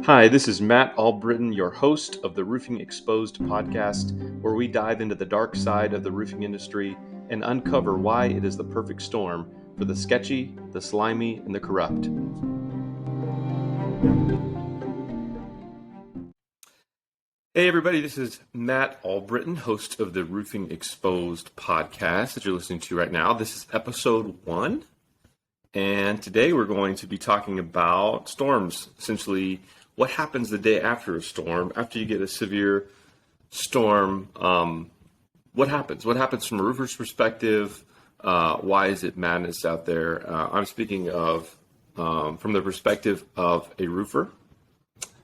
Hi, this is Matt Albritton, your host of the Roofing Exposed podcast, where we dive into the dark side of the roofing industry and uncover why it is the perfect storm for the sketchy, the slimy, and the corrupt. Hey everybody, this is Matt Albritton, host of the Roofing Exposed podcast that you're listening to right now. This is episode 1, and today we're going to be talking about storms, essentially what happens the day after a storm, after you get a severe storm. What happens? What happens from a roofer's perspective? Why is it madness out there? I'm speaking of from the perspective of a roofer.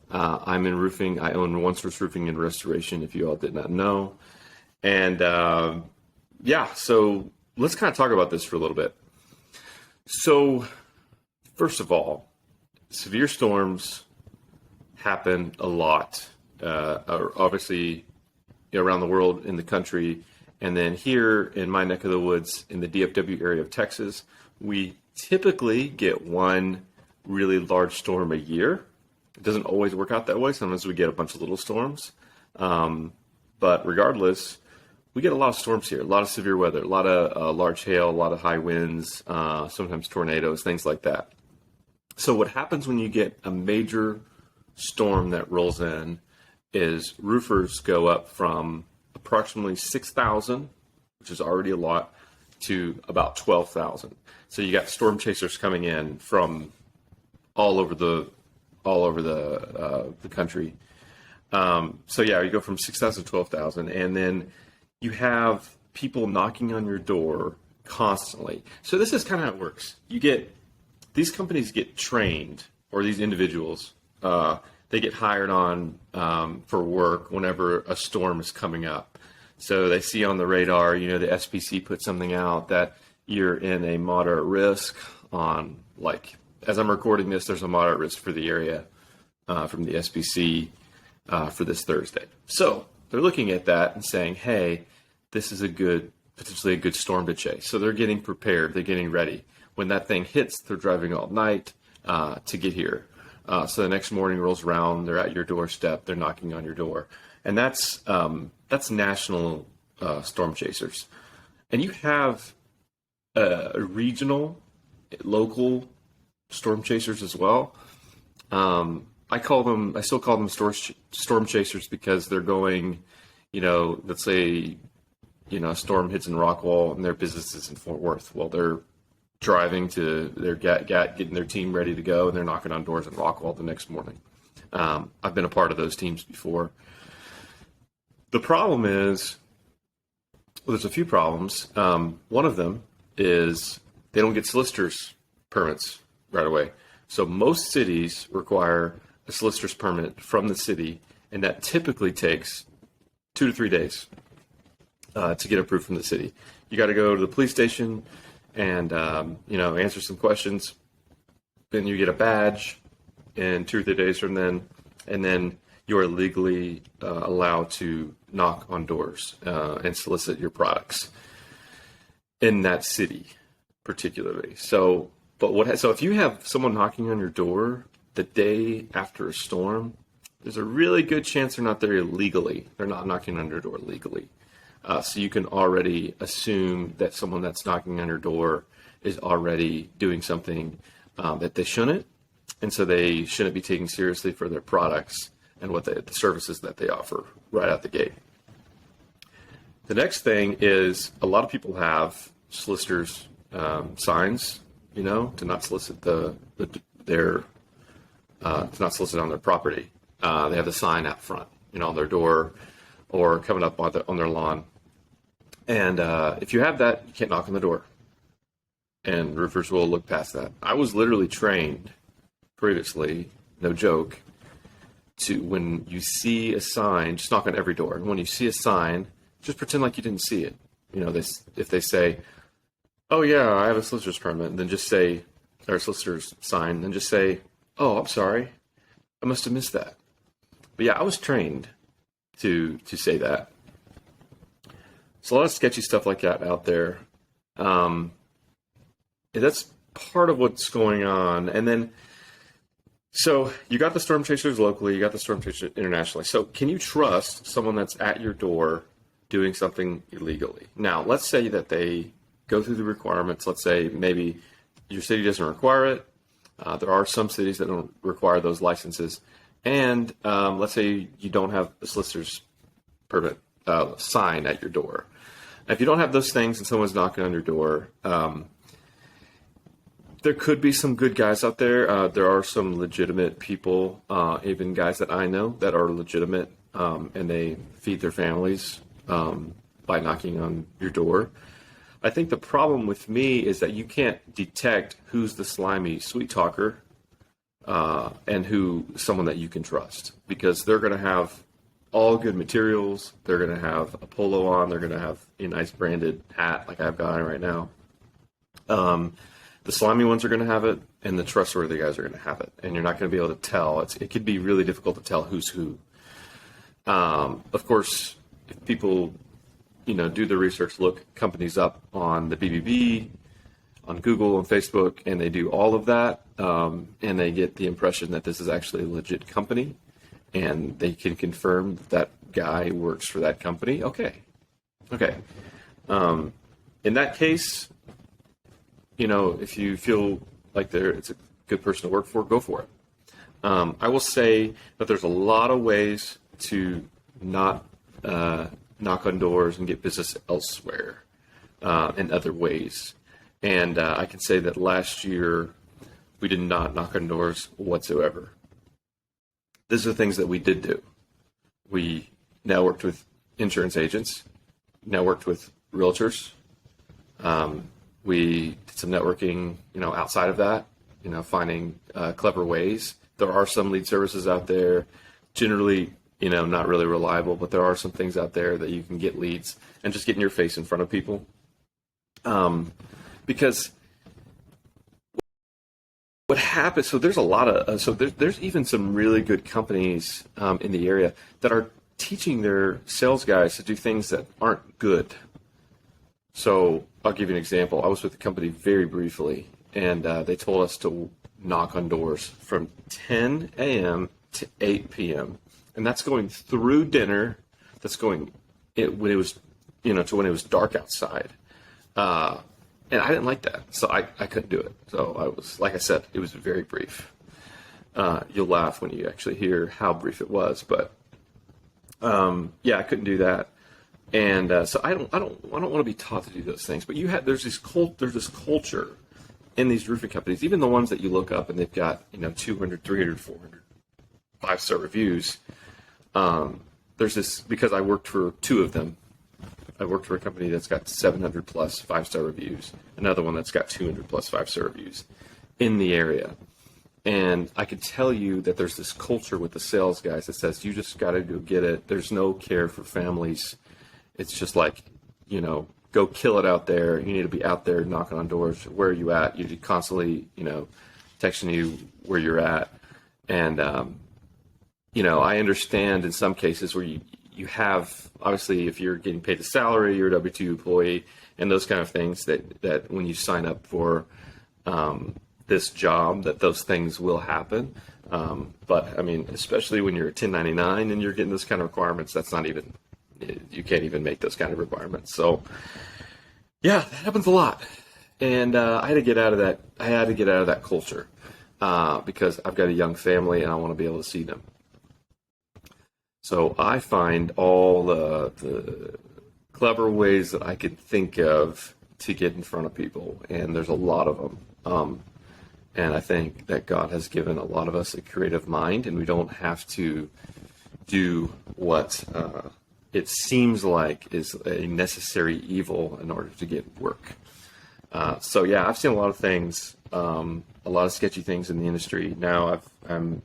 I'm in roofing. I own OneSource Roofing and Restoration, if you all did not know. And so let's kind of talk about this for a little bit. So first of all, severe storms happen a lot, obviously around the world, in the country. And then here in my neck of the woods, in the DFW area of Texas, we typically get one really large storm a year. It doesn't always work out that way. Sometimes we get a bunch of little storms. But regardless, we get a lot of storms here, a lot of severe weather, a lot of large hail, a lot of high winds, sometimes tornadoes, things like that. So what happens when you get a major storm that rolls in is roofers go up from approximately 6,000, which is already a lot, to about 12,000. So you got storm chasers coming in from all over the country. You go from 6,000 to 12,000, and then you have people knocking on your door constantly. So this is kind of how it works. These companies get trained, or these individuals, they get hired on for work whenever a storm is coming up. So they see on the radar, the SPC put something out that you're in a moderate risk on, as I'm recording this, there's a moderate risk for the area from the SPC for this Thursday. So they're looking at that and saying, hey, this is potentially a good storm to chase. So they're getting prepared. They're getting ready. When that thing hits, they're driving all night to get here. So the next morning rolls around, they're at your doorstep, they're knocking on your door. And that's national storm chasers. And you have regional, local storm chasers as well. I still call them storm chasers because they're going, let's say, a storm hits in Rockwall and their business is in Fort Worth. Well, they're driving to their getting their team ready to go, and they're knocking on doors in Rockwall the next morning. I've been a part of those teams before. The problem is, there's a few problems. One of them is they don't get solicitor's permits right away. So most cities require a solicitor's permit from the city, and that typically takes 2 to 3 days to get approved from the city. You got to go to the police station and answer some questions. Then you get a badge in 2 or 3 days from then, and then you are legally allowed to knock on doors and solicit your products in that city, particularly. So if you have someone knocking on your door the day after a storm, there's a really good chance they're not there illegally. They're not knocking on your door legally. So you can already assume that someone that's knocking on your door is already doing something that they shouldn't, and so they shouldn't be taken seriously for their products and the services that they offer right out the gate. The next thing is a lot of people have solicitors' signs, to not solicit to not solicit on their property. They have the sign out front, on their door or coming up on their lawn. And if you have that, you can't knock on the door. And roofers will look past that. I was literally trained previously, no joke, to when you see a sign, just knock on every door. And when you see a sign, just pretend like you didn't see it. If they say, oh yeah, I have a solicitor's permit, and then just say, or a solicitor's sign, and then just say, oh, I'm sorry, I must have missed that. But yeah, I was trained to say that. So a lot of sketchy stuff like that out there. That's part of what's going on. And then So you got the storm chasers locally, you got the storm chasers internationally. So can you trust someone that's at your door doing something illegally? Now, let's say that they go through the requirements. Let's say maybe your city doesn't require it. There are some cities that don't require those licenses. And let's say you don't have a solicitor's permit sign at your door. Now, if you don't have those things and someone's knocking on your door, there could be some good guys out there. There are some legitimate people, even guys that I know that are legitimate, and they feed their families by knocking on your door. I think the problem with me is that you can't detect who's the slimy sweet talker and who someone that you can trust, because they're going to have all good materials. They're going to have a polo on. They're going to have a nice branded hat like I've got on right now. The slimy ones are going to have it, and the trustworthy guys are going to have it, and you're not going to be able to tell. It could be really difficult to tell who's who. Of course, if people do the research, look companies up on the BBB, on Google and Facebook, and they do all of that, and they get the impression that this is actually a legit company, and they can confirm that guy works for that company. Okay. In that case, if you feel like it's a good person to work for, go for it. I will say that there's a lot of ways to not knock on doors and get business elsewhere in other ways. And I can say that last year we did not knock on doors whatsoever. These are things that we did do. We now worked with insurance agents, now worked with realtors. We did some networking, outside of that, finding clever ways. There are some lead services out there, generally, not really reliable, but there are some things out there that you can get leads and just getting your face in front of people. Because what happens, so there's a lot of, there's even some really good companies in the area that are teaching their sales guys to do things that aren't good. So I'll give you an example. I was with the company very briefly, and they told us to knock on doors from 10 a.m. to 8 p.m. And that's going through dinner. That's going when it was, to when it was dark outside. And I didn't like that, so I couldn't do it. So I was, like I said, it was very brief. You'll laugh when you actually hear how brief it was, but I couldn't do that. And so I don't want to be taught to do those things. But there's this culture in these roofing companies, even the ones that you look up and they've got 200, 300, 400 5-star reviews. There's this, because I worked for two of them. I worked for a company that's got 700 plus 5-star reviews, another one that's got 200 plus 5-star reviews in the area. And I can tell you that there's this culture with the sales guys that says, you just got to go get it. There's no care for families. It's just like, go kill it out there. You need to be out there knocking on doors. Where are you at? You're constantly, texting you where you're at. And, I understand in some cases where you have, obviously, if you're getting paid a salary, you're a W-2 employee, and those kind of things that when you sign up for this job, that those things will happen. But, especially when you're a 1099 and you're getting those kind of requirements, that's not even, you can't even make those kind of requirements. So, yeah, that happens a lot. And I had to get out of that. I had to get out of that culture because I've got a young family and I want to be able to see them. So I find all the clever ways that I could think of to get in front of people, and there's a lot of them. And I think that God has given a lot of us a creative mind, and we don't have to do what it seems like is a necessary evil in order to get work. So yeah, I've seen a lot of things, a lot of sketchy things in the industry. Now I've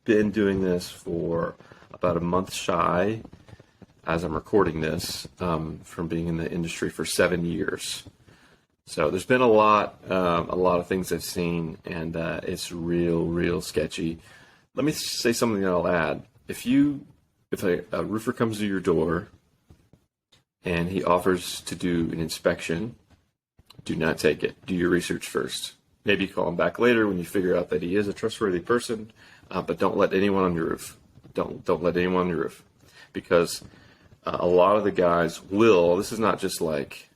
been doing this for about a month shy, as I'm recording this, from being in the industry for 7 years. So there's been a lot of things I've seen, and it's real sketchy. Let me say something that I'll add. If a roofer comes to your door and he offers to do an inspection, do not take it. Do your research first. Maybe call him back later when you figure out that he is a trustworthy person, but don't let anyone on your roof. Don't let anyone on your roof, because a lot of the guys will. This is not just like,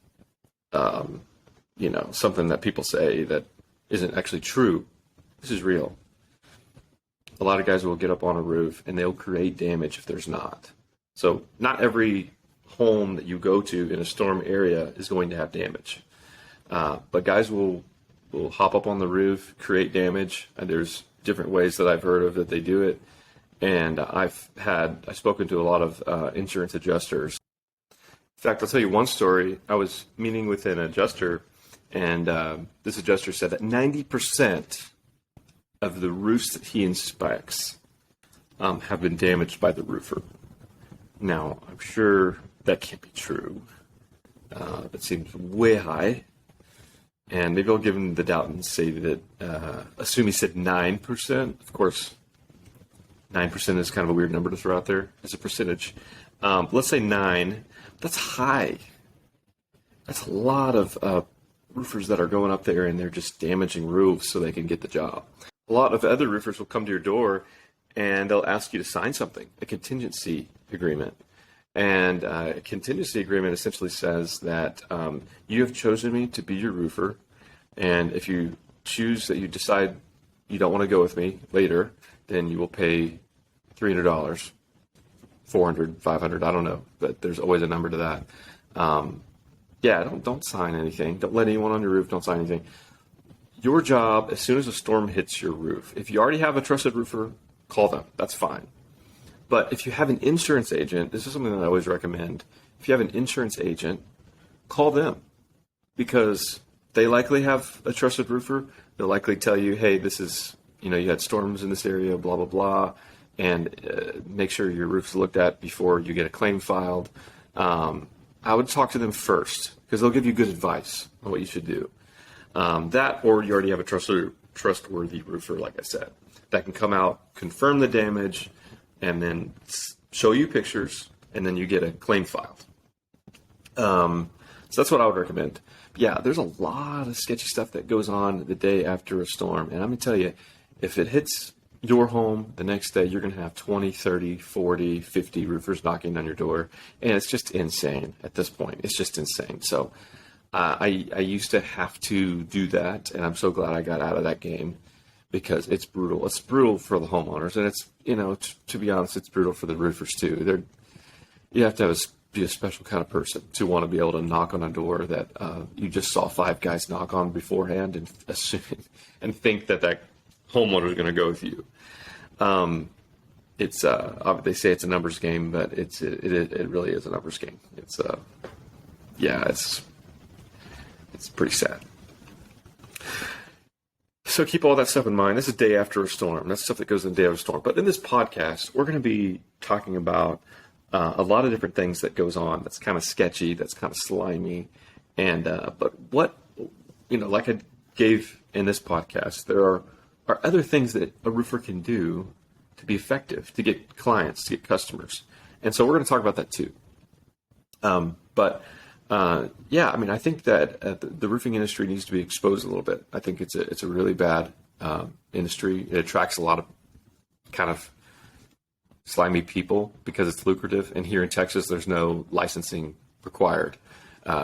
something that people say that isn't actually true. This is real. A lot of guys will get up on a roof and they'll create damage if there's not. So not every home that you go to in a storm area is going to have damage. But guys will hop up on the roof, create damage, and there's different ways that I've heard of that they do it. And I've spoken to a lot of insurance adjusters. In fact, I'll tell you one story. I was meeting with an adjuster, and this adjuster said that 90% of the roofs that he inspects have been damaged by the roofer. Now, I'm sure that can't be true. That seems way high. And maybe I'll give him the doubt and say that, assume he said 9%. Of course, 9% is kind of a weird number to throw out there as a percentage. Let's say 9. That's high. That's a lot of roofers that are going up there and they're just damaging roofs so they can get the job. A lot of other roofers will come to your door and they'll ask you to sign something, a contingency agreement. And a contingency agreement essentially says that you have chosen me to be your roofer, and if you decide you don't want to go with me later, then you will pay $300, $400, $500, I don't know, but there's always a number to that. Don't sign anything. Don't let anyone on your roof. Don't sign anything. Your job, as soon as a storm hits your roof, if you already have a trusted roofer, call them. That's fine. But if you have an insurance agent, this is something that I always recommend. If you have an insurance agent, call them, because they likely have a trusted roofer. They'll likely tell you, hey, this is, you had storms in this area, blah, blah, blah, and make sure your roof's looked at before you get a claim filed. I would talk to them first, because they'll give you good advice on what you should do. That, or you already have a trustworthy roofer, like I said, that can come out, confirm the damage, and then show you pictures, and then you get a claim filed. So that's what I would recommend. But yeah, there's a lot of sketchy stuff that goes on the day after a storm. And I'm going to tell you, if it hits your home the next day, you're going to have 20, 30, 40, 50 roofers knocking on your door. And it's just insane at this point. It's just insane. So I used to have to do that, and I'm so glad I got out of that game, because it's brutal. It's brutal for the homeowners, and it's, to be honest, it's brutal for the roofers too. You have to be a special kind of person to want to be able to knock on a door that you just saw 5 guys knock on beforehand and assume, and think that homeowner is going to go with you. It's they say it's a numbers game, but it really is a numbers game. It's pretty sad. So keep all that stuff in mind. This is day after a storm. That's stuff that goes in the day after a storm. But in this podcast, we're going to be talking about a lot of different things that goes on that's kind of sketchy, that's kind of slimy. And but what, like I gave in this podcast, there are other things that a roofer can do to be effective, to get clients, to get customers. And so we're going to talk about that too. I think that the roofing industry needs to be exposed a little bit. I think it's a really bad industry. It attracts a lot of kind of slimy people because it's lucrative. And here in Texas, there's no licensing required.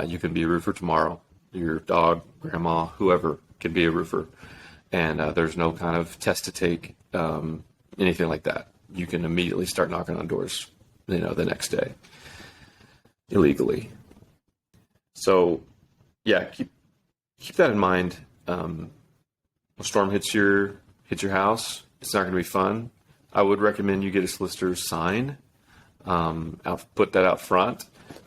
You can be a roofer tomorrow. Your dog, grandma, whoever can be a roofer. And there's no kind of test to take, anything like that. You can immediately start knocking on doors, the next day, illegally. So, yeah, keep that in mind. When a storm hits your house, it's not going to be fun. I would recommend you get a solicitor's sign. Put that out front,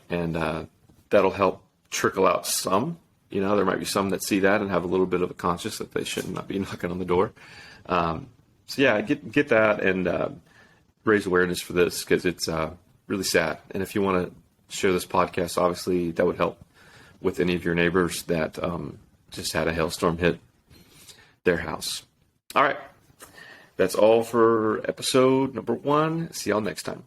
and that'll help trickle out some. There might be some that see that and have a little bit of a conscience that they should not be knocking on the door. Get that and raise awareness for this, because it's really sad. And if you want to share this podcast, obviously that would help with any of your neighbors that just had a hailstorm hit their house. All right. That's all for episode number 1. See y'all next time.